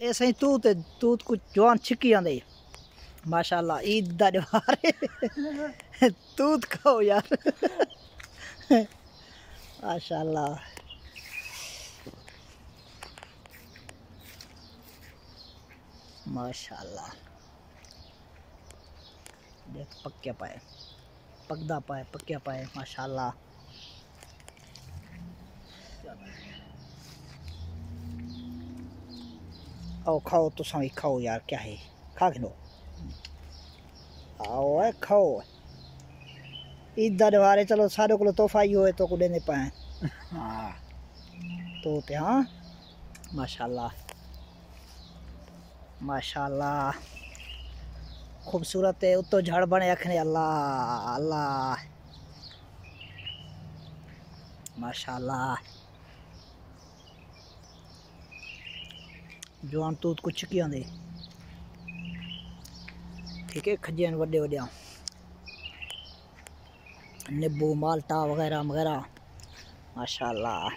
ऐसे ही तूत कुछ जवान छिकी आंदे माशाल्लाह ईद दा त्योहार तूत खाओ यार माशाल्लाह माशाल्लाह देख पक्या पाए पकदा पाए पक्या पाए माशाल्लाह आओ खाओ तुसा भी खाओ यार क्या है खा लो आओ है खाओ ईद दा त्योहार है चलो सारे को तोहफा ही होए तो को देने पाए हाँ तो ते हाँ माशाल्लाह माशाल्लाह खूबसूरत है उत्तो झाड़ बने अखने अल्लाह अल्लाह माशाल्लाह जवान तूत कुछ की आंदे ठीक है खजियन वड्डे वड्डे नींबू माल्टा वगैरह वगैरह माशाल्लाह।